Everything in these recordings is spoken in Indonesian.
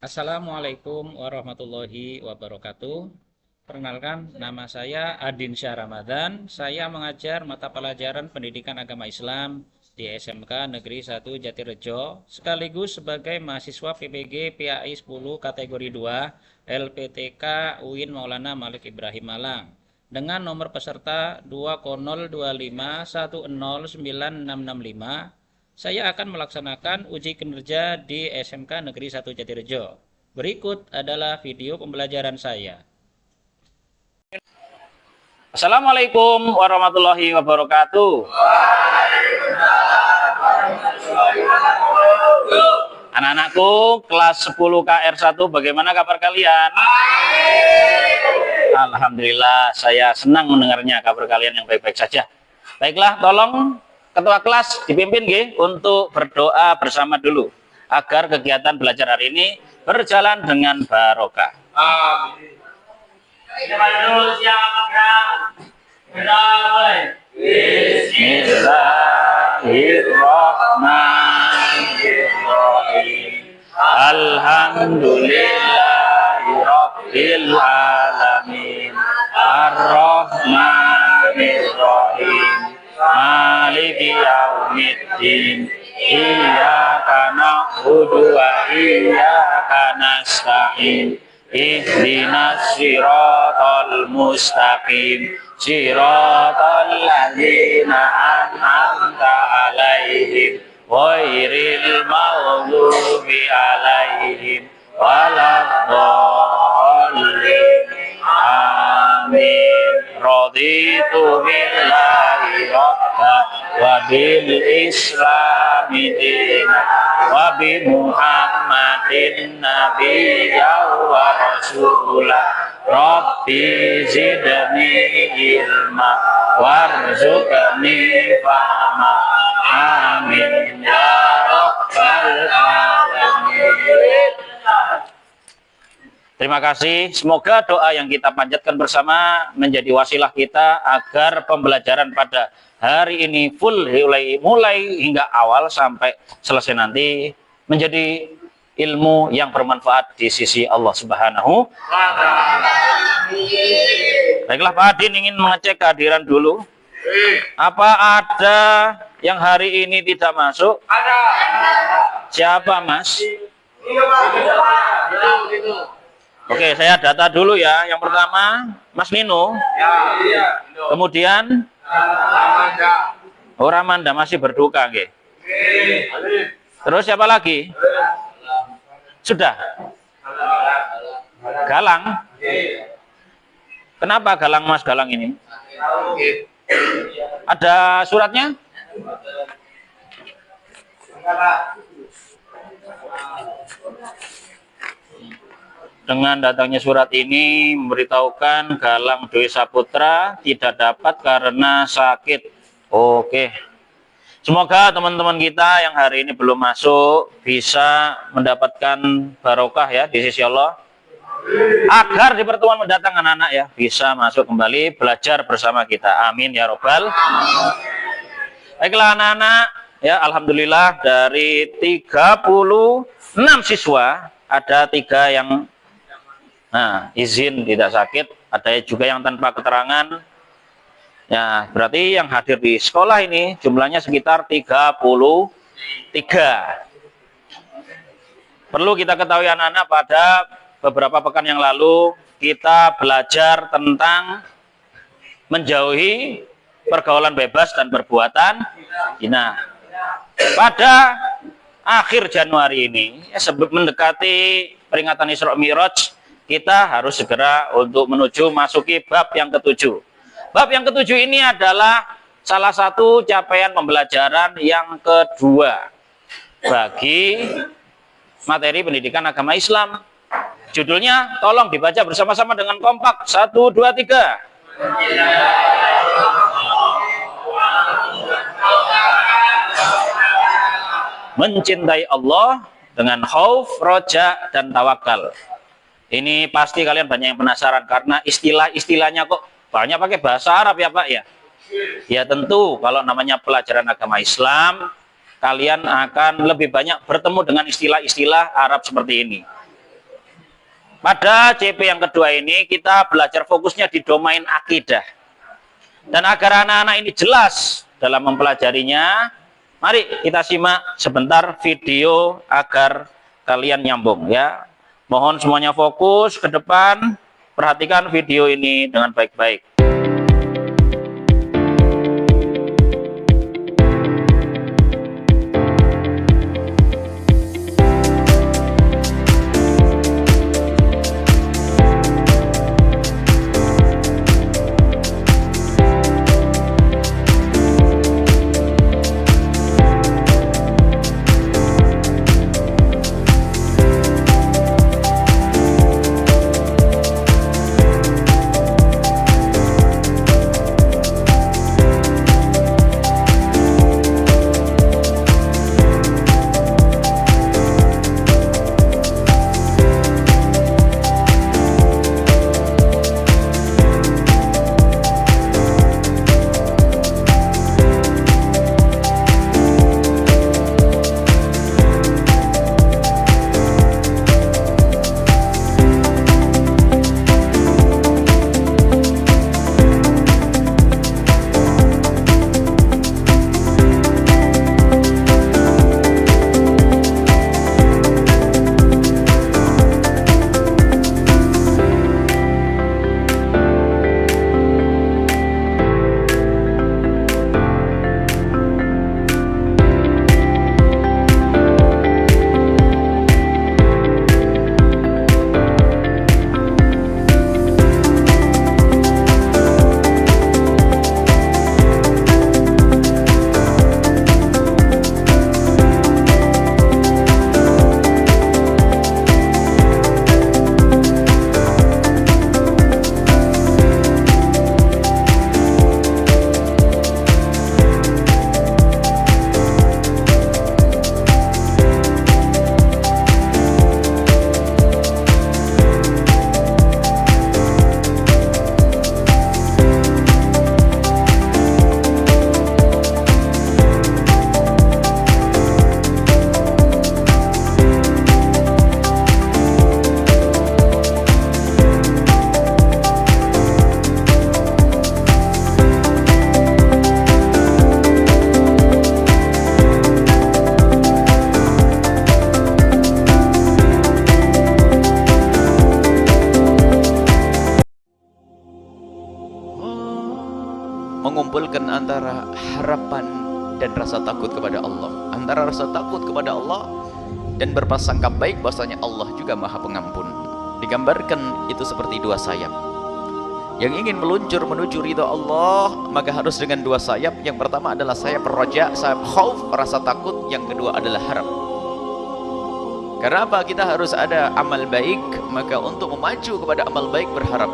Assalamualaikum warahmatullahi wabarakatuh. Perkenalkan, nama saya Adin Syah Ramadan. Saya mengajar mata pelajaran Pendidikan Agama Islam di SMK Negeri 1 Jatirejo, sekaligus sebagai mahasiswa PPG PAI 10 kategori 2 LPTK UIN Maulana Malik Ibrahim Malang dengan nomor peserta 202510965. Saya akan melaksanakan uji kinerja di SMK Negeri 1 Jatirejo. Berikut adalah video pembelajaran saya. Assalamualaikum warahmatullahi wabarakatuh. Anak-anakku kelas 10 KR1, bagaimana kabar kalian? Alhamdulillah, saya senang mendengarnya kabar kalian yang baik-baik saja. Baiklah, tolong ketua kelas dipimpin untuk berdoa bersama dulu agar kegiatan belajar hari ini berjalan dengan barokah. Amin. Bismillahirrahmanirrahim. Alhamdulillahirabbil alamin. Arrahmanirrahim. Maliki yaumiddin. Iyyaka na'budu wa iyyaka nasta'in. Ihdinas siratal mustaqim. Siratal ladzina an'amta 'alaihim ghairil maghdubi 'alaihim waladdallin. Amin. Raditu billahi rabban wa bil islami dinan wa bi Muhammadin nabiyyan wa rasulah. Rabbi zidni ilma warzuqni fahma. Amin ya rabbal alamin. Terima kasih. Semoga doa yang kita panjatkan bersama menjadi wasilah kita agar pembelajaran pada hari ini full mulai hingga awal sampai selesai nanti menjadi ilmu yang bermanfaat di sisi Allah Subhanahu. Baiklah, Pak Adin ingin mengecek kehadiran dulu. Apa ada yang hari ini tidak masuk? Ada. Siapa, Mas? Oke, saya data dulu ya. Yang pertama, Mas Nino. Ya. Kemudian Ramanda masih berduka, nggih. Terus siapa lagi? Sudah. Galang. Kenapa Galang, Mas Galang ini? Ada suratnya? Dengan datangnya surat ini memberitahukan Galang Dwi Saputra tidak dapat karena sakit. Oke. Semoga teman-teman kita yang hari ini belum masuk bisa mendapatkan barokah ya di sisi Allah. Agar di pertemuan mendatang anak-anak ya bisa masuk kembali belajar bersama kita. Amin ya robbal. Baiklah anak-anak ya, alhamdulillah dari 36 siswa ada 3 yang izin tidak sakit, ada juga yang tanpa keterangan. Ya, berarti yang hadir di sekolah ini jumlahnya sekitar 33. Perlu kita ketahui anak-anak, pada beberapa pekan yang lalu kita belajar tentang menjauhi pergaulan bebas dan perbuatan zina. Pada akhir Januari ini, sebelum mendekati peringatan Isra Mi'raj, kita harus segera untuk menuju masuki bab yang ketujuh. Bab yang ketujuh ini adalah salah satu capaian pembelajaran yang kedua bagi materi pendidikan agama Islam. Judulnya tolong dibaca bersama-sama dengan kompak. 1, 2, 3. Mencintai Allah dengan khauf, roja, dan tawakal. Ini pasti kalian banyak yang penasaran karena istilah-istilahnya kok banyak pakai bahasa Arab ya Pak ya. Ya tentu kalau namanya pelajaran agama Islam, kalian akan lebih banyak bertemu dengan istilah-istilah Arab seperti ini. pada CP yang kedua ini kita belajar fokusnya di domain akidah. Dan agar anak-anak ini jelas dalam mempelajarinya, mari kita simak sebentar video agar kalian nyambung ya. Mohon semuanya fokus ke depan, perhatikan video ini dengan baik-baik. Mengumpulkan antara harapan dan rasa takut kepada Allah, antara rasa takut kepada Allah dan berprasangka baik bahwasanya Allah juga Maha Pengampun. Digambarkan itu seperti dua sayap. Yang ingin meluncur menuju ridha Allah, maka harus dengan dua sayap. Yang pertama adalah sayap raja, sayap khauf, rasa takut. Yang kedua adalah harap. Karena apa? Kita harus ada amal baik, maka untuk memacu kepada amal baik berharap.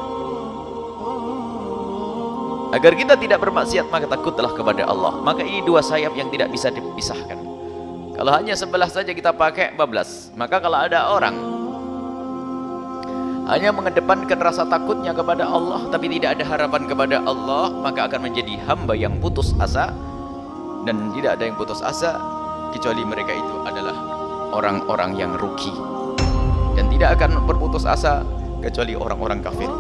Agar kita tidak bermaksiat, maka takutlah kepada Allah. Maka ini dua sayap yang tidak bisa dipisahkan. Kalau hanya sebelah saja kita pakai, bablas. Maka kalau ada orang hanya mengedepankan rasa takutnya kepada Allah, tapi tidak ada harapan kepada Allah, maka akan menjadi hamba yang putus asa. Dan tidak ada yang putus asa, kecuali mereka itu adalah orang-orang yang rugi. Dan tidak akan berputus asa, kecuali orang-orang kafir.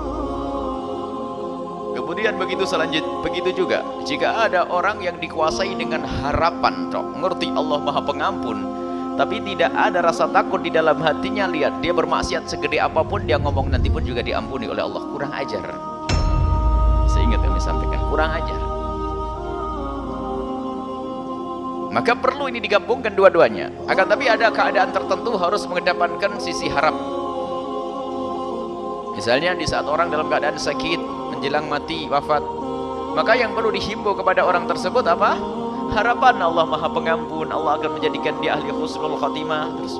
Kemudian begitu juga jika ada orang yang dikuasai dengan harapan, mengerti Allah Maha Pengampun, tapi tidak ada rasa takut di dalam hatinya. Lihat, dia bermaksiat segede apapun, dia ngomong nanti pun juga diampuni oleh Allah. Kurang ajar. Seingat kami sampaikan, kurang ajar. Maka perlu ini digabungkan dua-duanya. Akan tapi ada keadaan tertentu harus mengedepankan sisi harap. Misalnya di saat orang dalam keadaan sakit, menjelang mati, wafat, maka yang perlu dihimbau kepada orang tersebut apa? Harapan Allah Maha Pengampun, Allah akan menjadikan dia ahli husnul khatimah. Terus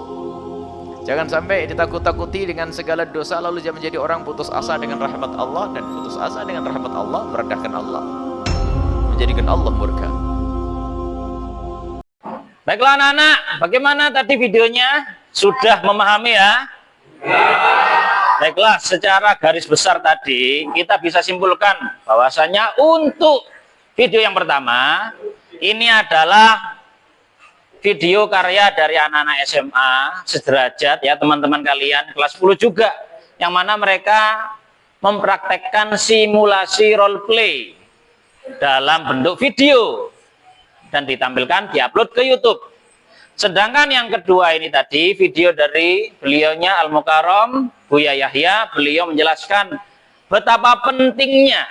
jangan sampai ditakut-takuti dengan segala dosa lalu dia menjadi orang putus asa dengan rahmat Allah, dan putus asa dengan rahmat Allah merendahkan Allah, menjadikan Allah murka. Baiklah anak-anak, bagaimana tadi videonya? Sudah memahami ya? Baiklah, secara garis besar tadi kita bisa simpulkan bahwasanya untuk video yang pertama ini adalah video karya dari anak-anak SMA sederajat ya teman-teman kalian, kelas 10 juga. yang mana mereka mempraktekkan simulasi role play dalam bentuk video dan ditampilkan, diupload ke YouTube. Sedangkan yang kedua ini tadi video dari beliaunya Al-Mukarram Buya Yahya, beliau menjelaskan betapa pentingnya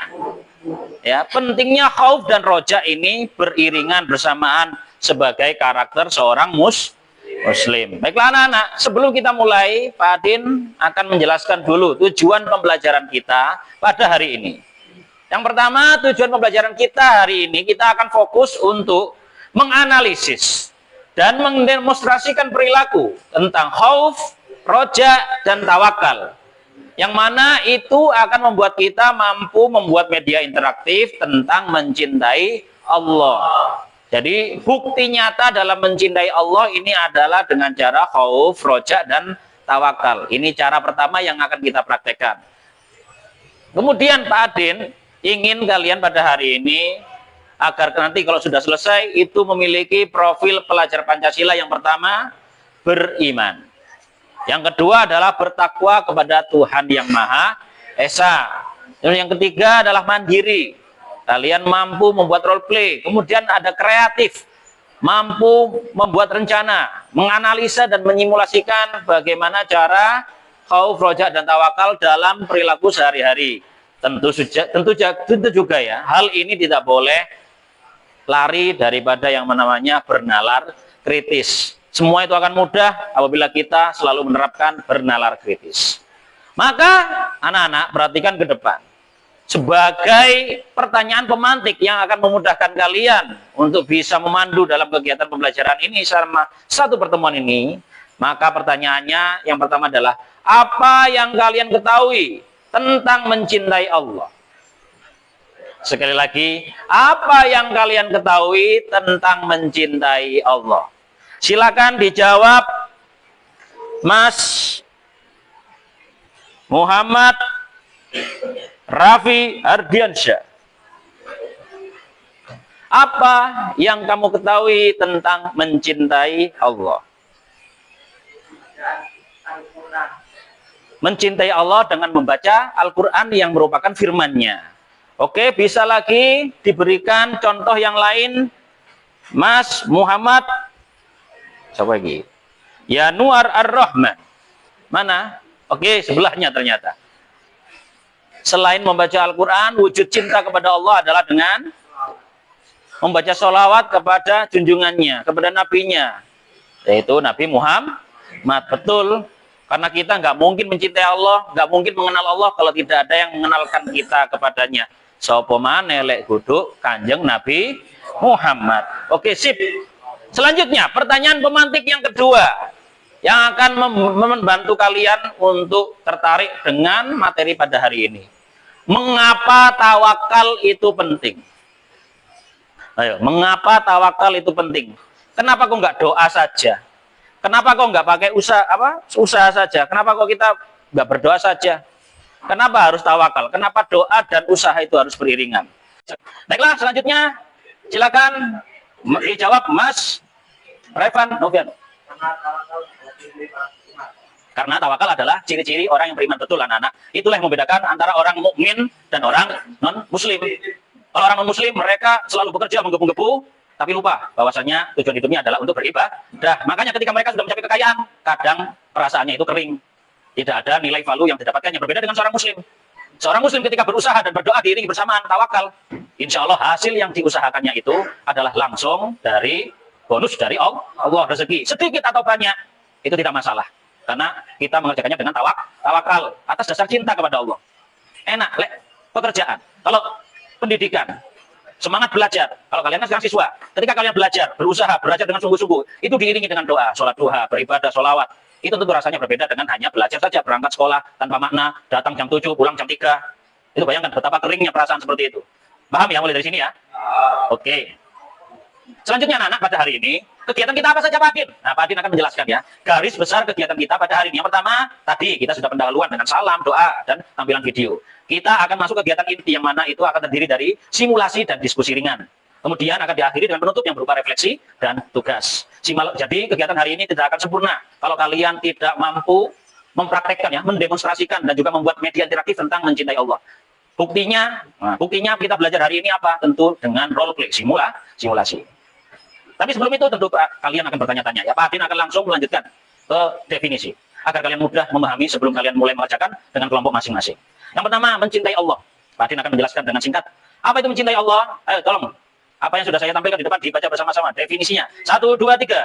pentingnya khauf dan roja ini beriringan bersamaan sebagai karakter seorang muslim. Baiklah anak-anak, sebelum kita mulai, Pak Adin akan menjelaskan dulu tujuan pembelajaran kita pada hari ini. Yang pertama, tujuan pembelajaran kita hari ini, kita akan fokus untuk menganalisis dan mendemonstrasikan perilaku tentang khauf, roja, dan tawakal. Yang mana itu akan membuat kita mampu membuat media interaktif tentang mencintai Allah. Jadi bukti nyata dalam mencintai Allah ini adalah dengan cara khauf, roja, dan tawakal. Ini cara pertama yang akan kita praktekkan. Kemudian Pak Adin ingin kalian pada hari ini agar nanti kalau sudah selesai itu memiliki profil pelajar Pancasila. Yang pertama, beriman. Yang kedua adalah bertakwa kepada Tuhan Yang Maha Esa. Dan yang ketiga adalah mandiri. Kalian mampu membuat role play. Kemudian ada kreatif. Mampu membuat rencana, menganalisa dan menyimulasikan bagaimana cara khauf, roja, dan tawakal dalam perilaku sehari-hari. Tentu juga ya, hal ini tidak boleh lari daripada yang namanya bernalar kritis. Semua itu akan mudah apabila kita selalu menerapkan bernalar kritis. Maka anak-anak perhatikan ke depan. Sebagai pertanyaan pemantik yang akan memudahkan kalian untuk bisa memandu dalam kegiatan pembelajaran ini selama satu pertemuan ini, maka pertanyaannya yang pertama adalah, apa yang kalian ketahui tentang mencintai Allah? Sekali lagi, apa yang kalian ketahui tentang mencintai Allah? Silakan dijawab Mas Muhammad Raffi Ardiansyah. Apa yang kamu ketahui tentang mencintai Allah? Mencintai Allah dengan membaca Al-Quran yang merupakan firman-Nya. Oke, bisa lagi diberikan contoh yang lain. Mas Muhammad, siapa lagi? Yanuar Ar-Rahman. Mana? Oke, sebelahnya ternyata. Selain membaca Al-Quran, wujud cinta kepada Allah adalah dengan membaca sholawat kepada junjungannya, kepada nabinya, yaitu Nabi Muhammad. Betul, karena kita nggak mungkin mencintai Allah, nggak mungkin mengenal Allah kalau tidak ada yang mengenalkan kita kepadanya. Sapa maneh lek kudu Kanjeng Nabi Muhammad. Oke, sip. Selanjutnya, pertanyaan pemantik yang kedua yang akan membantu kalian untuk tertarik dengan materi pada hari ini. Mengapa tawakal itu penting? Ayo, mengapa tawakal itu penting? Kenapa kok nggak doa saja? Kenapa kok nggak pakai usaha saja? Kenapa kok kita nggak berdoa saja? Kenapa harus tawakal? Kenapa doa dan usaha itu harus beriringan? Baiklah, selanjutnya silakan dijawab Mas Revan Noviano. Karena tawakal adalah ciri-ciri orang yang beriman, betul anak-anak. Itulah yang membedakan antara orang mukmin dan orang non-muslim. Kalau orang non-muslim, mereka selalu bekerja menggebu-gebu, tapi lupa bahwasanya tujuan hidupnya adalah untuk beribadah. Makanya ketika mereka sudah mencapai kekayaan, kadang perasaannya itu kering. Tidak ada nilai value yang didapatkannya, berbeda dengan seorang muslim. Seorang muslim ketika berusaha dan berdoa diiringi bersamaan tawakal, insya Allah hasil yang diusahakannya itu adalah langsung dari bonus dari Allah, rezeki. Sedikit atau banyak, itu tidak masalah. Karena kita mengerjakannya dengan tawakal atas dasar cinta kepada Allah. Enak, pekerjaan. Kalau pendidikan, semangat belajar. Kalau kalian kan sekarang siswa, ketika kalian belajar, berusaha, belajar dengan sungguh-sungguh, itu diiringi dengan doa, sholat duha, beribadah, sholawat. Itu tentu rasanya berbeda dengan hanya belajar saja, berangkat sekolah tanpa makna, datang jam 7, pulang jam 3. Itu bayangkan betapa keringnya perasaan seperti itu. Paham ya mulai dari sini ya? Oke. Selanjutnya anak-anak, pada hari ini kegiatan kita apa saja Pak Adin? Nah, Pak Adin akan menjelaskan ya garis besar kegiatan kita pada hari ini. Yang pertama, tadi kita sudah pendahuluan dengan salam, doa, dan tampilan video. Kita akan masuk kegiatan inti yang mana itu akan terdiri dari simulasi dan diskusi ringan. Kemudian akan diakhiri dengan penutup yang berupa refleksi dan tugas. Jadi kegiatan hari ini tidak akan sempurna kalau kalian tidak mampu mempraktekkan ya, mendemonstrasikan dan juga membuat media interaktif tentang mencintai Allah. Buktinya kita belajar hari ini apa? Tentu dengan role play, simulasi. Tapi sebelum itu tentu kalian akan bertanya-tanya. Ya, Pak Adin akan langsung melanjutkan ke definisi agar kalian mudah memahami sebelum kalian mulai mengerjakan dengan kelompok masing-masing. Yang pertama, mencintai Allah. Pak Adin akan menjelaskan dengan singkat. Apa itu mencintai Allah? Ayo tolong. Apa yang sudah saya tampilkan di depan dibaca bersama-sama definisinya. 1, 2, 3.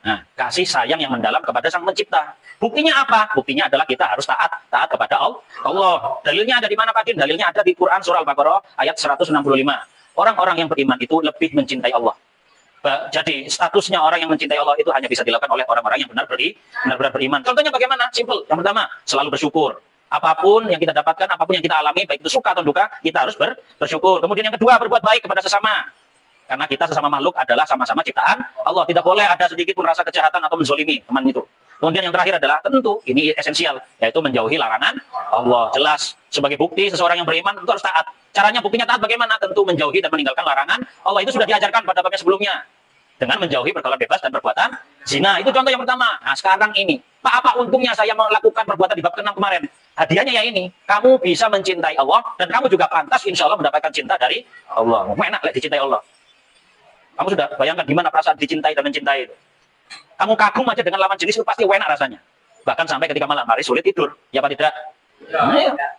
Nah, kasih sayang yang mendalam kepada Sang Pencipta. Buktinya apa? Buktinya adalah kita harus taat kepada Allah. Dalilnya ada di mana, Pak Din? Dalilnya ada di Quran surah Al-Baqarah ayat 165. Orang-orang yang beriman itu lebih mencintai Allah. Jadi statusnya orang yang mencintai Allah itu hanya bisa dilakukan oleh orang-orang yang benar-benar beriman. Contohnya bagaimana? Simple. Yang pertama, selalu bersyukur. Apapun yang kita dapatkan, apapun yang kita alami, baik itu suka atau duka, kita harus bersyukur. Kemudian yang kedua, berbuat baik kepada sesama. Karena kita sesama makhluk adalah sama-sama ciptaan Allah. Tidak boleh ada sedikit pun rasa kejahatan atau menzolimi teman itu. Kemudian yang terakhir adalah tentu, ini esensial, yaitu menjauhi larangan Allah. Jelas, sebagai bukti seseorang yang beriman itu harus taat. Caranya buktinya taat bagaimana? Tentu menjauhi dan meninggalkan larangan Allah. Itu sudah diajarkan pada bab yang sebelumnya. Dengan menjauhi pergaulan bebas dan perbuatan zina. Itu contoh yang pertama. Nah, sekarang ini, Pak, apa untungnya saya melakukan perbuatan di bab ke-6 kemarin? Hadiahnya ya ini, kamu bisa mencintai Allah dan kamu juga pantas insya Allah mendapatkan cinta dari Allah. Enak lah dicintai Allah. Kamu sudah bayangkan gimana perasaan dicintai dan mencintai itu. Kamu kagum aja dengan lawan jenis itu pasti enak rasanya. Bahkan sampai ketika malam hari sulit tidur. Ya apa tidak?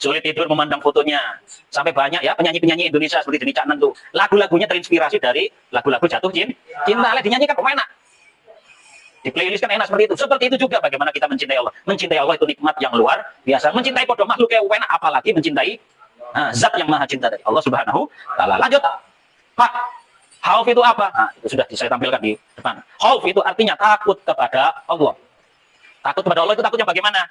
Sulit tidur memandang fotonya. Sampai banyak ya penyanyi-penyanyi Indonesia seperti Denny Caknan tuh. Lagu-lagunya terinspirasi dari lagu-lagu jatuh cinta. Lah dinyanyikan kok enak. Di playlist kan enak seperti itu. Seperti itu juga bagaimana kita mencintai Allah. Mencintai Allah itu nikmat yang luar biasa. Mencintai podo makhluk kayak enak, apalagi mencintai zat yang maha cinta dari Allah Subhanahu wa taala. Lanjut. Pak, khauf itu apa? Nah, itu sudah saya tampilkan di depan. Khauf itu artinya takut kepada Allah. Takut kepada Allah itu takutnya bagaimana?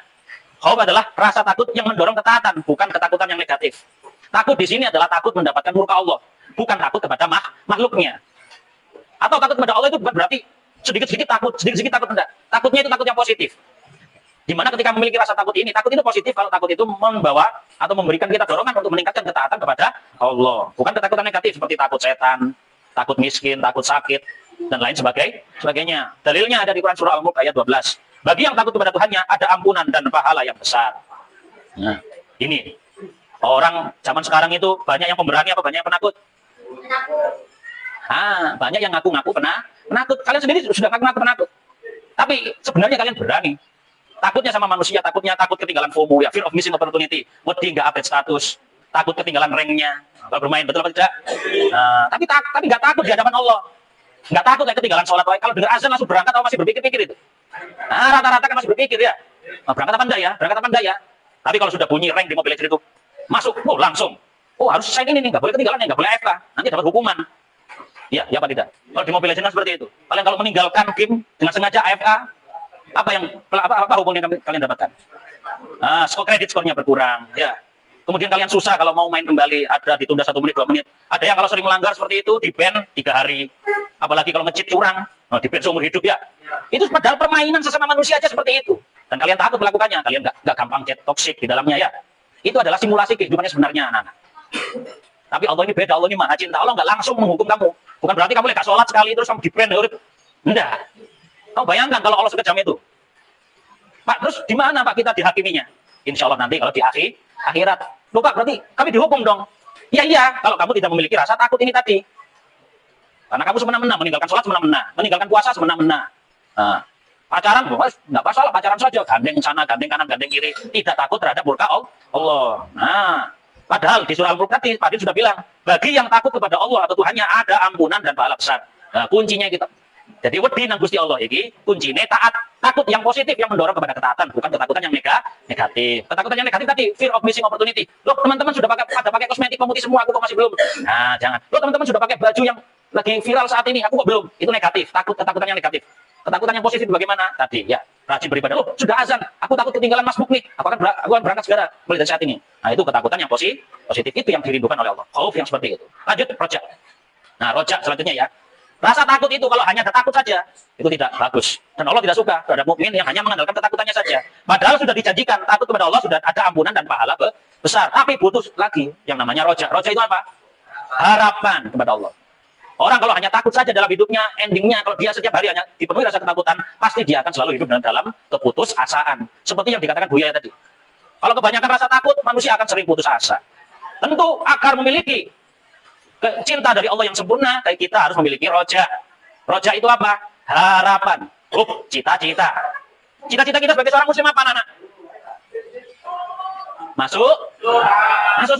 Khauf adalah rasa takut yang mendorong ketaatan, bukan ketakutan yang negatif. Takut di sini adalah takut mendapatkan murka Allah, bukan takut kepada makhluknya. Atau takut kepada Allah itu bukan berarti sedikit-sedikit takut enggak. Takutnya itu takut yang positif. Dimana ketika memiliki rasa takut ini, takut itu positif kalau takut itu membawa atau memberikan kita dorongan untuk meningkatkan ketaatan kepada Allah. Bukan ketakutan negatif seperti takut setan, takut miskin, takut sakit, dan lain sebagainya. Dalilnya ada di Quran surah Al-Mulk ayat 12. Bagi yang takut kepada Tuhannya ada ampunan dan pahala yang besar. Nah, ini orang zaman sekarang itu banyak yang pemberani apa banyak yang penakut? Banyak yang ngaku-ngaku penakut. Kalian sendiri sudah ngaku-ngaku penakut. Tapi sebenarnya kalian berani. Takutnya sama manusia, takut ketinggalan FOMO ya, fear of missing opportunity. Wedi nggak update status, takut ketinggalan ranknya. Kalau bermain betul apa tidak? Tapi nggak takut di hadapan Allah. Nggak takut kayak ketinggalan sholat. Kalau dengar azan langsung berangkat atau masih berpikir-pikir itu? Rata-rata kan masih berpikir ya. Berangkat apa enggak ya? Tapi kalau sudah bunyi rank di Mobile Legends itu, masuk, langsung. Harus selesai ini nih, nggak boleh ketinggalan, nggak boleh AFK. Nanti dapat hukuman. Ya apa tidak? Kalau di Mobile Legends seperti itu. Kalian kalau meninggalkan game dengan sengaja AFK, apa hukum yang kalian dapatkan? Skornya berkurang. Ya. Kemudian kalian susah kalau mau main kembali, ada ditunda 1 menit, 2 menit. Ada yang kalau sering melanggar seperti itu, di-ban 3 hari. Apalagi kalau nge-cheat curang, di-ban seumur hidup ya. Itu padahal permainan sesama manusia aja seperti itu. Dan kalian takut melakukannya, kalian nggak gampang chat toksik di dalamnya ya. Itu adalah simulasi kehidupannya sebenarnya anak-anak. Tapi Allah ini beda, Allah ini maha cinta. Allah nggak langsung menghukum kamu. Bukan berarti kamu nggak sholat sekali terus kamu di-ban. Enggak. Kamu bayangkan kalau Allah sekejam itu. Pak, terus di mana Pak kita dihakiminya? Insya Allah nanti kalau di akhirat. Loh Pak, berarti kami dihukum dong. Iya, kalau kamu tidak memiliki rasa takut ini tadi. Karena kamu semena-mena, meninggalkan sholat semena-mena, meninggalkan puasa semena-mena. Pacaran, nggak masalah, pacaran saja. Gandeng sana, gandeng kanan, gandeng kiri. Tidak takut terhadap murka Allah. Padahal di surah Al-Mulk tadi, Pak Din sudah bilang, bagi yang takut kepada Allah atau Tuhannya ada ampunan dan pahala besar. Kuncinya kita. Jadi wedi nang Gusti Allah iki kuncine taat, takut yang positif yang mendorong kepada ketaatan, bukan ketakutan yang negatif. Ketakutan yang negatif tadi fear of missing opportunity. Loh, teman-teman sudah pakai kosmetik pemutih semua, aku kok masih belum. Jangan. Loh, teman-teman sudah pakai baju yang lagi viral saat ini, aku kok belum. Itu negatif, ketakutan yang negatif. Ketakutan yang positif bagaimana? Tadi ya, rajin beribadah. Loh, sudah azan, aku takut ketinggalan masbuk nih. Aku akan berangkat segera mulai dari saat ini. Itu ketakutan yang positif itu yang dirindukan oleh Allah. Khauf yang seperti itu. Lanjut rojak. Rojak selanjutnya ya. Rasa takut itu kalau hanya ada takut saja, itu tidak bagus. Dan Allah tidak suka terhadap mukmin yang hanya mengandalkan ketakutannya saja. Padahal sudah dijanjikan takut kepada Allah, sudah ada ampunan dan pahala besar. Tapi butuh lagi yang namanya roja. Roja itu apa? Harapan kepada Allah. Orang kalau hanya takut saja dalam hidupnya, endingnya kalau dia setiap hari hanya dipenuhi rasa ketakutan, pasti dia akan selalu hidup dalam keputusasaan. Seperti yang dikatakan Buya tadi. Kalau kebanyakan rasa takut, manusia akan sering putus asa. Tentu agar memiliki cinta dari Allah yang sempurna, kita harus memiliki roja. Roja itu apa? Harapan. Cita-cita. Cita-cita kita sebagai seorang muslim apa, anak-anak? Masuk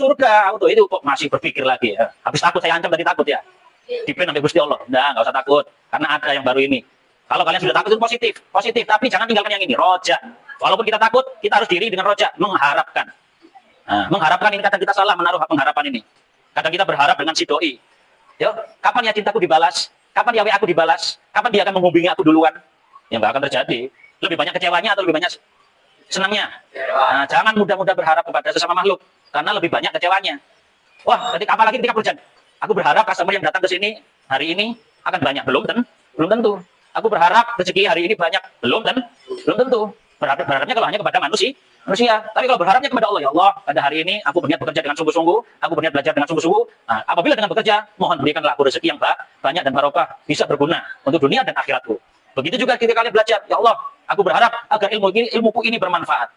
surga. Itu kok masih berpikir lagi ya. Habis takut, saya ancam tadi takut ya. Dipen sampai Gusti Allah. Nggak usah takut. Karena ada yang baru ini. Kalau kalian sudah takut itu positif. Tapi jangan tinggalkan yang ini, roja. Walaupun kita takut, kita harus diri dengan roja, mengharapkan. Nah, mengharapkan ini kadang kita salah menaruh pengharapan ini. Kadang kita berharap dengan si doi. Yo, kapan ya cintaku dibalas? Kapan ya WA aku dibalas? Kapan dia akan menghubungi aku duluan? Ya nggak akan terjadi. Lebih banyak kecewanya atau lebih banyak senangnya? Nah, jangan mudah-mudah berharap kepada sesama makhluk, karena lebih banyak kecewanya. Wah, apalagi ketika kerja. Aku berharap customer yang datang ke sini hari ini akan banyak. Belum tentu. Aku berharap rezeki hari ini banyak. Belum tentu. Berharapnya kalau hanya kepada manusia. Tapi kalau berharapnya kepada Allah, ya Allah, pada hari ini aku berniat bekerja dengan sungguh-sungguh, aku berniat belajar dengan sungguh-sungguh. Nah, apabila dengan bekerja, mohon berikanlah aku rezeki yang banyak dan barokah, bisa berguna untuk dunia dan akhiratku. Begitu juga ketika kalian belajar, ya Allah, aku berharap agar ilmuku ini bermanfaat.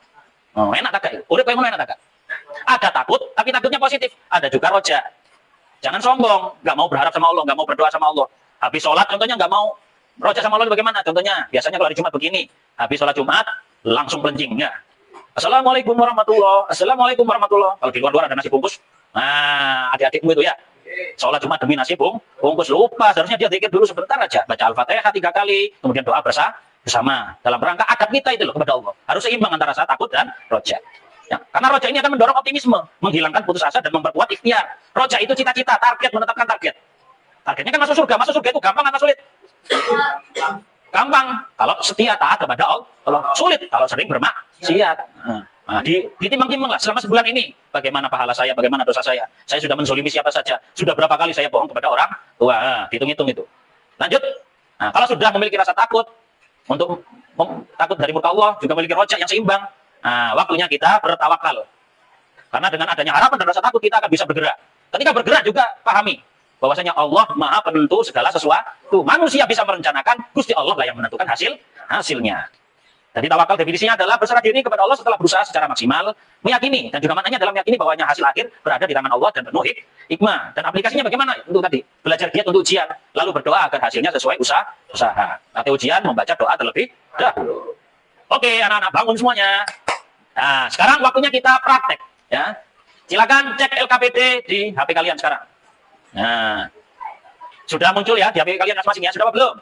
Oh, enak tak? Urip koyo enak tak? Ada takut, tapi takutnya positif. Ada juga roja. Jangan sombong, nggak mau berharap sama Allah, nggak mau berdoa sama Allah. Habis sholat contohnya nggak mau roja sama Allah bagaimana? Contohnya, biasanya kalau hari Jumat begini, habis sholat Jumat langsung pelencing ya. Assalamualaikum warahmatullahi. Assalamualaikum warahmatullahi. Kalau di luar ada nasi bungkus, nah adik-adikmu itu ya, sholat Jumat demi nasi bungkus lupa. Seharusnya dia zikir dulu sebentar aja, baca Al-Fatihah 3 kali, kemudian doa bersama dalam rangka adab kita itu loh kepada Allah. Harus seimbang antara rasa takut dan roja. Ya, karena roja ini akan mendorong optimisme, menghilangkan putus asa dan memperkuat ikhtiar. Roja itu cita-cita, target, menetapkan target. Targetnya kan masuk surga. Masuk surga itu gampang atau sulit? Gampang kalau setia taat kepada Allah. Sulit kalau sering bermaksiat. Nah, ditimbang-timbang lah selama sebulan ini. Bagaimana pahala saya, bagaimana dosa saya. Saya sudah menzolimi siapa saja. Sudah berapa kali saya bohong kepada orang tua. Hitung-hitung itu. Lanjut. Nah, kalau sudah memiliki rasa takut, untuk takut dari murka Allah, juga memiliki roja yang seimbang. Nah, waktunya kita bertawakal. Karena dengan adanya harapan dan rasa takut kita akan bisa bergerak. Ketika bergerak juga pahami bahwasanya Allah Maha Penentu segala sesuatu. Manusia bisa merencanakan, Gusti Allah lah yang menentukan hasilnya. Jadi tawakal definisinya adalah berserah diri kepada Allah setelah berusaha secara maksimal, meyakini dan juga maknanya dalam meyakini bahwanya hasil akhir berada di tangan Allah dan penuh hikmah. Dan aplikasinya bagaimana? Untuk tadi belajar giat untuk ujian, lalu berdoa agar hasilnya sesuai usaha. Nanti ujian membaca doa terlebih dahulu. Oke, anak-anak bangun semuanya. Nah, sekarang waktunya kita praktek. Ya, silakan cek LKPD di HP kalian sekarang. Nah, sudah muncul ya di HP kalian masing-masing ya? Sudah apa belum?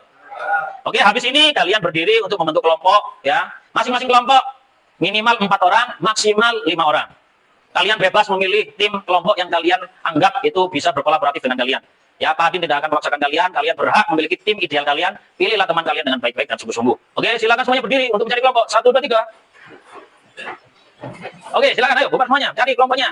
Oke, habis ini kalian berdiri untuk membentuk kelompok. Ya, masing-masing kelompok minimal 4 orang, maksimal 5 orang. Kalian bebas memilih tim kelompok yang kalian anggap itu bisa berkolaboratif dengan kalian. Ya, Pak Adin tidak akan memaksakan kalian. Kalian berhak memiliki tim ideal kalian. Pilihlah teman kalian dengan baik-baik dan sungguh-sungguh. Oke, silakan semuanya berdiri untuk mencari kelompok. 1, 2, 3. Oke, silakan ayo bubar semuanya, cari kelompoknya.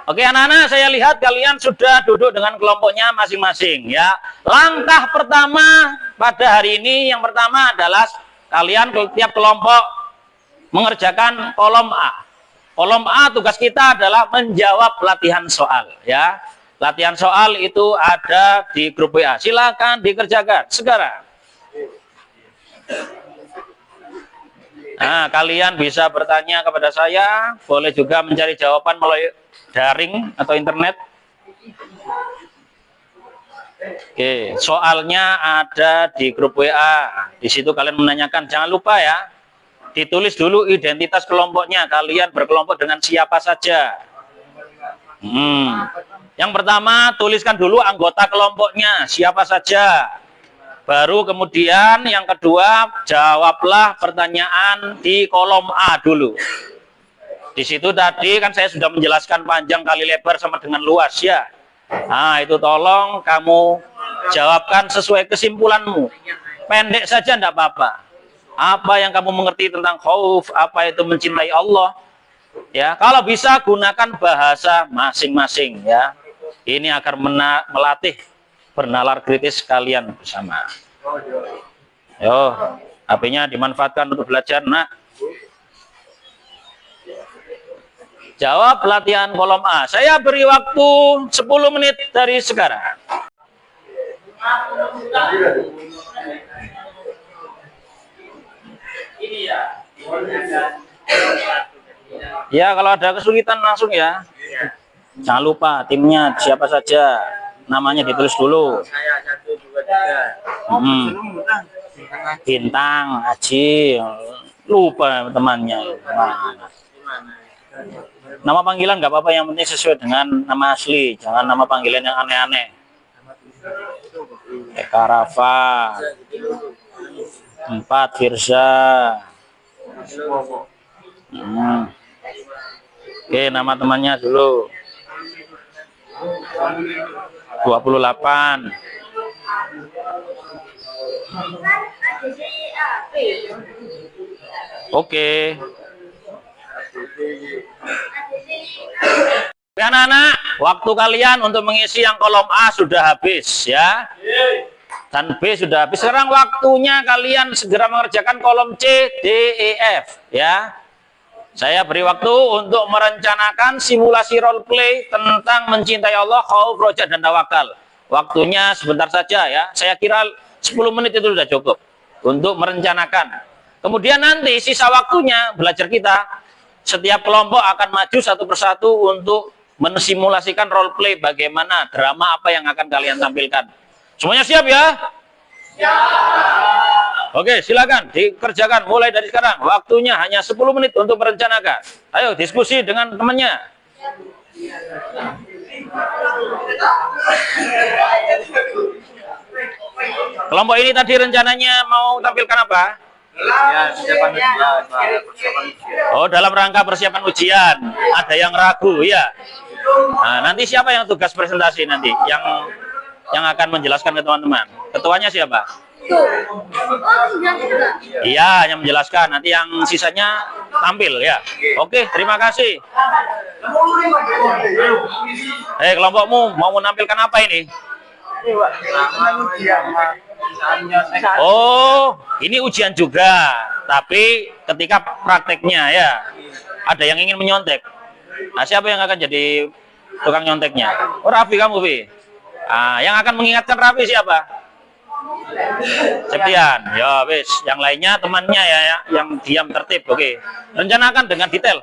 Oke, anak-anak, saya lihat kalian sudah duduk dengan kelompoknya masing-masing ya. Langkah pertama pada hari ini yang pertama adalah kalian tiap kelompok mengerjakan kolom A. Kolom A tugas kita adalah menjawab latihan soal ya. Latihan soal itu ada di grup WA. Silakan dikerjakan sekarang. Nah, kalian bisa bertanya kepada saya, boleh juga mencari jawaban melalui daring atau internet. Oke, soalnya ada di grup WA. Di situ kalian menanyakan, jangan lupa ya, ditulis dulu identitas kelompoknya. Kalian berkelompok dengan siapa saja. Yang pertama, tuliskan dulu anggota kelompoknya, siapa saja. Baru kemudian yang kedua, jawablah pertanyaan di kolom A dulu. Di situ tadi kan saya sudah menjelaskan panjang kali lebar sama dengan luas ya. Nah, itu tolong kamu jawabkan sesuai kesimpulanmu. Pendek saja enggak apa-apa. Apa yang kamu mengerti tentang khauf, apa itu mencintai Allah. Ya, kalau bisa gunakan bahasa masing-masing ya. Ini akan melatih bernalar kritis kalian bersama. Yo, HP-nya dimanfaatkan untuk belajar, nak. Jawab latihan kolom A. Saya beri waktu 10 menit dari sekarang. Ya, kalau ada kesulitan langsung ya. Jangan lupa timnya siapa saja. Namanya ditulis dulu. Bintang, Aji. Lupa temannya. Nama panggilan nggak apa-apa, yang penting sesuai dengan nama asli. Jangan nama panggilan yang aneh-aneh. Eka Rafa. 4 Firza. Oke, nama temannya dulu. 28. Oke. Anak-anak, waktu kalian untuk mengisi yang kolom A sudah habis ya. Dan B sudah habis. Sekarang waktunya kalian segera mengerjakan kolom C, D, E, F ya. Saya beri waktu untuk merencanakan simulasi role play tentang mencintai Allah, khauf, roja, dan tawakal. Waktunya sebentar saja ya. Saya kira 10 menit itu sudah cukup untuk merencanakan. Kemudian nanti sisa waktunya belajar kita, setiap kelompok akan maju satu persatu untuk mensimulasikan role play bagaimana drama apa yang akan kalian tampilkan. Semuanya siap ya? Oke, silakan dikerjakan mulai dari sekarang. Waktunya hanya 10 menit untuk merencanakan. Ayo diskusi dengan temannya. Kelompok ini tadi rencananya mau tampilkan apa? Oh, dalam rangka persiapan ujian. Ada yang ragu ya. Nah, nanti siapa yang tugas presentasi nanti? Yang akan menjelaskan ke teman-teman. Ketuanya siapa? Iya, yang menjelaskan. Nanti yang sisanya tampil ya. Oke, terima kasih. Kelompokmu mau menampilkan apa ini? Oh, ini ujian juga. Tapi ketika prakteknya ya, ada yang ingin menyontek. Nah, siapa yang akan jadi tukang nyonteknya? Oh, Raffi, kamu, Vi. Nah, yang akan mengingatkan Raffi siapa? Septian. Ya, wis. Yang lainnya temannya ya, yang diam tertib. Oke. Rencanakan dengan detail.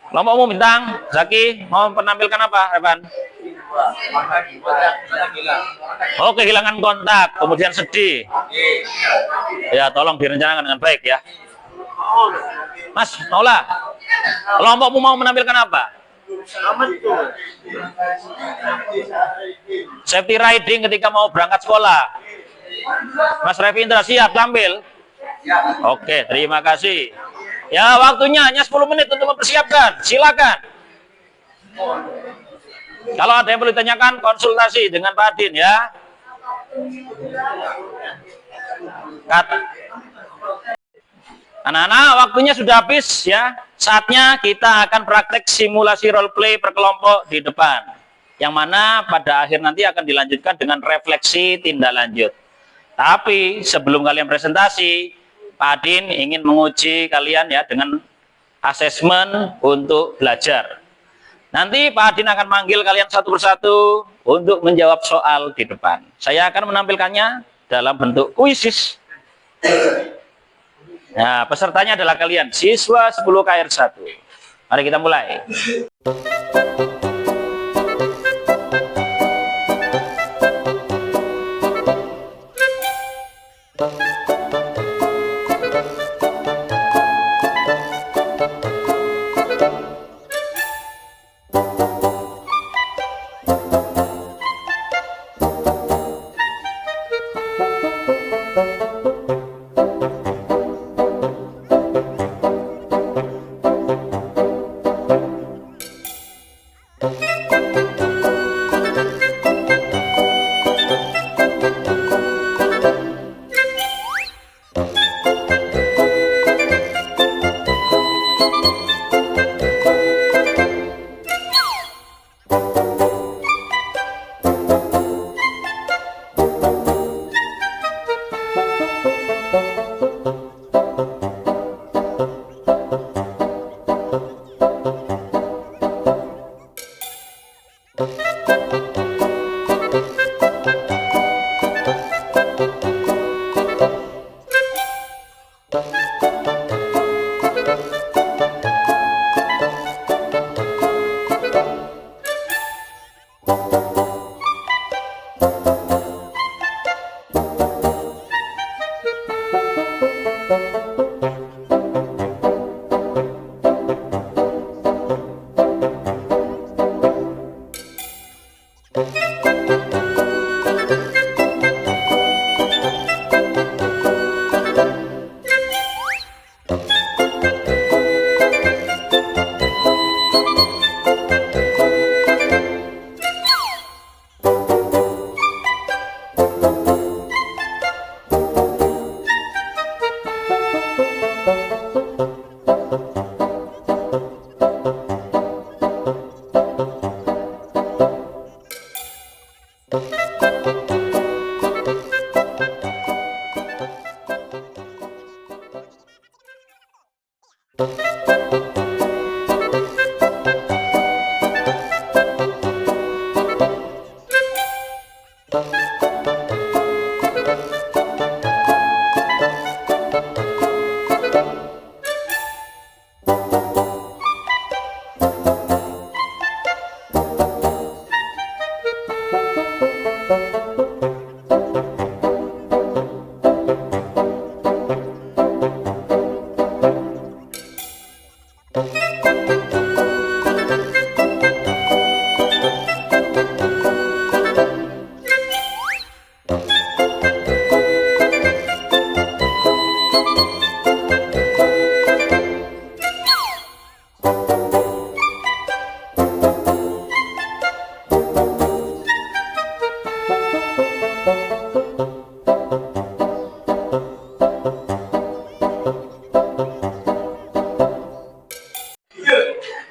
Kelompokmu Bintang, Zaki, mau menampilkan apa, Evan? Oh, kehilangan kontak, kemudian sedih. Ya, tolong direncanakan dengan baik ya. Mas, Maula, kelompokmu mau menampilkan apa? Safety riding ketika mau berangkat sekolah. Mas Revi Indra siap tampil? Oke, terima kasih. Ya, waktunya hanya 10 menit untuk mempersiapkan. Silakan. Kalau ada yang perlu ditanyakan, konsultasi dengan Pak Adin ya. Anak-anak, waktunya sudah habis ya. Saatnya kita akan praktek simulasi role play per kelompok di depan. Yang mana pada akhir nanti akan dilanjutkan dengan refleksi tindak lanjut. Tapi sebelum kalian presentasi, Pak Adin ingin menguji kalian ya dengan asesmen untuk belajar. Nanti Pak Adin akan manggil kalian satu persatu untuk menjawab soal di depan. Saya akan menampilkannya dalam bentuk kuisis. Nah, pesertanya adalah kalian, siswa 10 KR 1. Mari kita mulai.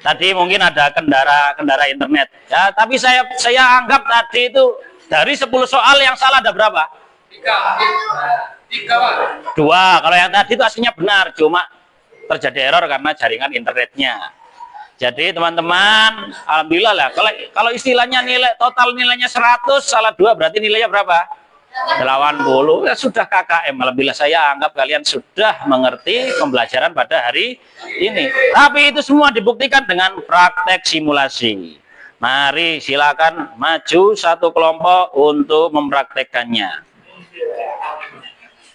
Tadi mungkin ada kendara internet ya, tapi saya anggap tadi itu dari 10 soal yang salah ada berapa? 3 Pak. 2. Kalau yang tadi itu aslinya benar, cuma terjadi error karena jaringan internetnya. Jadi teman-teman, alhamdulillah lah, kalau istilahnya total nilainya 100, salah 2 berarti nilainya berapa? 80. Ya sudah KKM. Alhamdulillah, saya anggap kalian sudah mengerti pembelajaran pada hari ini. Tapi itu semua dibuktikan dengan praktek simulasi. Mari silakan maju satu kelompok untuk mempraktekkannya.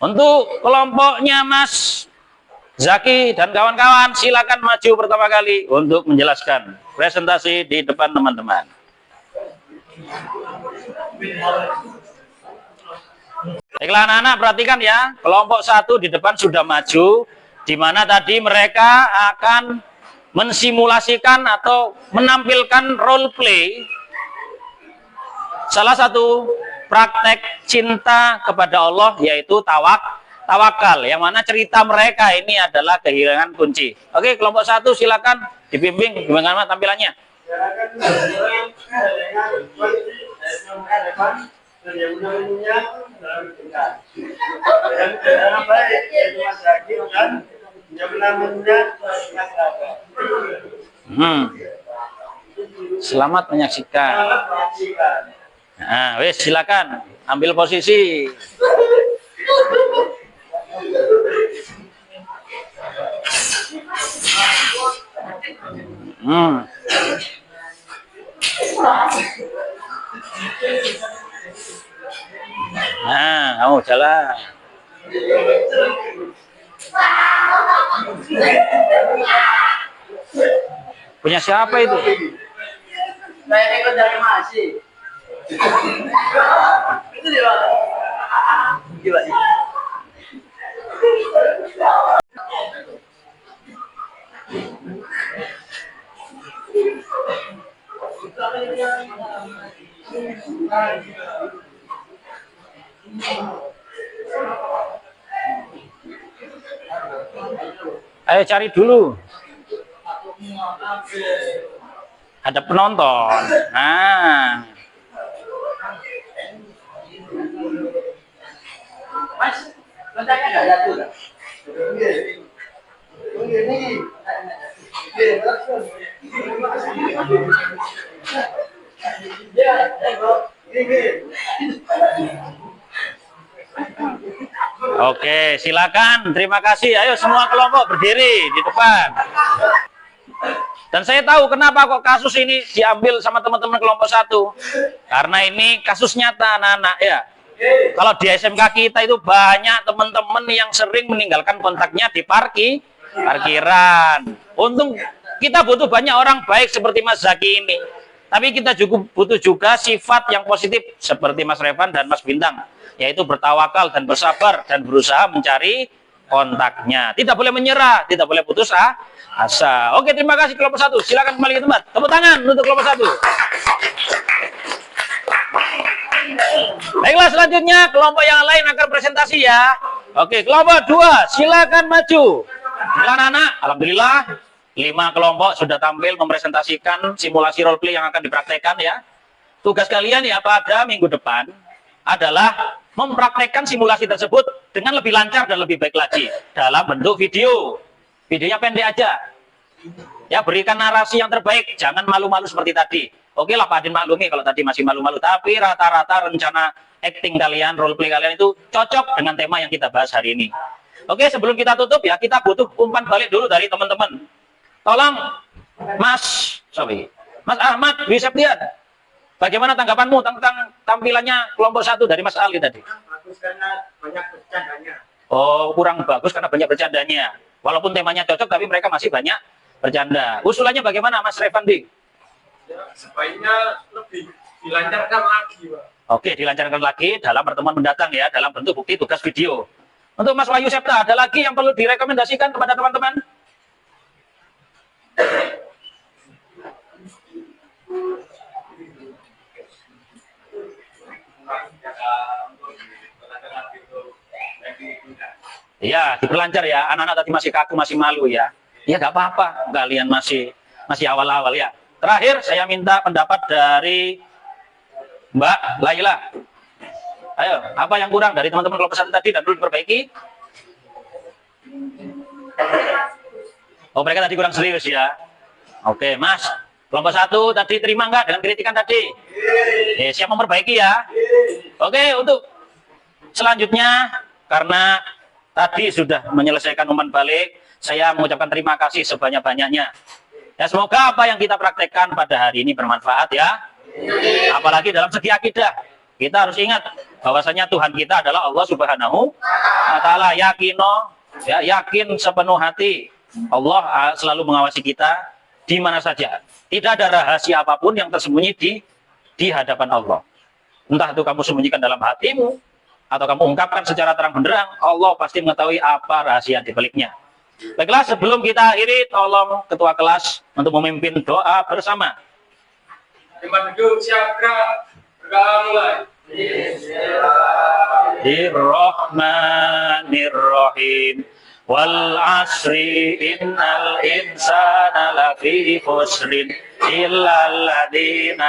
Untuk kelompoknya Mas Zaki dan kawan-kawan, silakan maju pertama kali untuk menjelaskan presentasi di depan teman-teman. Baiklah anak-anak, perhatikan ya, kelompok 1 di depan sudah maju, di mana tadi mereka akan mensimulasikan atau menampilkan role play salah satu praktek cinta kepada Allah, yaitu tawakal, yang mana cerita mereka ini adalah kehilangan kunci. Oke, kelompok 1 silakan dibimbing bagaimana tampilannya. Selamat menyaksikan. Nah, wes silakan ambil posisi. Nah, kamu jalan. Punya siapa itu? Saya ikut dari masih. Itu dia. Gila. Ayo cari dulu. Ada penonton. Nah. Mas, kontraknya enggak ada tuh. Oke, silakan. Terima kasih. Ayo semua kelompok berdiri di depan. Dan saya tahu kenapa kok kasus ini diambil sama teman-teman kelompok 1. Karena ini kasus nyata anak-anak ya. Kalau di SMK kita itu banyak teman-teman yang sering meninggalkan kontaknya di parkiran. Untung kita butuh banyak orang baik seperti Mas Zaki ini. Tapi kita juga butuh juga sifat yang positif seperti Mas Revan dan Mas Bintang, yaitu bertawakal dan bersabar dan berusaha mencari kontaknya. Tidak boleh menyerah, tidak boleh putus asa. Oke, terima kasih kelompok 1. Silakan kembali ke tempat. Tepuk tangan untuk kelompok 1. Baiklah, selanjutnya kelompok yang lain akan presentasi ya. Oke, kelompok 2, silakan maju. Silakan anak. Alhamdulillah 5 kelompok sudah tampil mempresentasikan simulasi role play yang akan dipraktekkan ya. Tugas kalian ya pada minggu depan adalah mempraktekkan simulasi tersebut dengan lebih lancar dan lebih baik lagi dalam bentuk video. Videonya pendek aja. Ya, berikan narasi yang terbaik, jangan malu-malu seperti tadi. Oke lah, Pak Adin maklumi kalau tadi masih malu-malu, tapi rata-rata rencana acting kalian, role play kalian itu cocok dengan tema yang kita bahas hari ini. Oke, sebelum kita tutup ya, kita butuh umpan balik dulu dari teman-teman. Tolong, Mas Ahmad Dwi Septian, bagaimana tanggapanmu tentang tampilannya kelompok 1 dari Mas Ali tadi? Bagus karena banyak bercandanya. Oh, kurang bagus karena banyak bercandanya. Walaupun temanya cocok, tapi mereka masih banyak bercanda. Usulannya bagaimana, Mas Revandi? Ya, sebaiknya lebih dilancarkan lagi, Pak. Oke, dilancarkan lagi dalam pertemuan mendatang ya, dalam bentuk bukti tugas video. Untuk Mas Wahyu Septa, ada lagi yang perlu direkomendasikan kepada teman-teman? Ya, diperlancar ya. Anak-anak tadi masih kaku, masih malu ya. Ya, nggak apa-apa. Kalian masih awal-awal ya. Terakhir, saya minta pendapat dari Mbak Laila. Ayo, apa yang kurang dari teman-teman kelompok 1 tadi dan perlu diperbaiki? Oh, mereka tadi kurang serius ya. Oke, Mas. Kelompok 1 tadi terima nggak dengan kritikan tadi? Siap memperbaiki ya. Oke, untuk selanjutnya, karena tadi sudah menyelesaikan umpan balik, saya mengucapkan terima kasih sebanyak-banyaknya. Ya, semoga apa yang kita praktekkan pada hari ini bermanfaat ya. Apalagi dalam segi akidah. Kita harus ingat bahwasanya Tuhan kita adalah Allah Subhanahu wa taala. Yakin sepenuh hati Allah selalu mengawasi kita di mana saja. Tidak ada rahasia apapun yang tersembunyi di hadapan Allah. Entah itu kamu sembunyikan dalam hatimu atau kamu ungkapkan secara terang benderang, Allah pasti mengetahui apa rahasia di baliknya. Baiklah, sebelum kita akhiri, tolong ketua kelas untuk memimpin doa bersama. Tempat duduk siap gerak. Berdoa mulai. Bismillahirrahmanirrahim. Wal asri innal insana lafi khusrin illal ladzina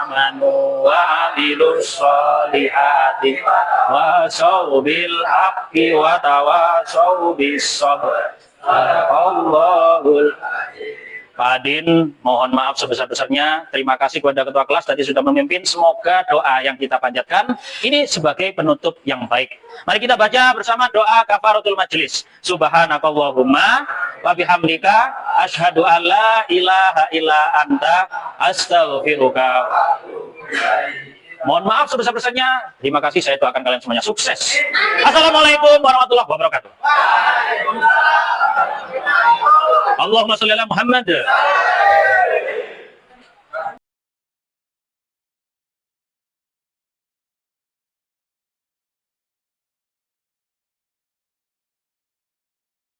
amanu wa amilus solihati wa bil haqqi wa tawasaw bis sabr. Allahul Pak Adin, mohon maaf sebesar-besarnya. Terima kasih kepada ketua kelas tadi sudah memimpin. Semoga doa yang kita panjatkan ini sebagai penutup yang baik. Mari kita baca bersama doa kafaratul majelis. Subhanakallahumma wa bihamdika asyhadu an la ilaha illa anta astaghfiruka. Mohon maaf sebesar-besarnya. Terima kasih, saya doakan kalian semuanya sukses. Assalamualaikum warahmatullahi wabarakatuh. Allahumma sholli ala Muhammad.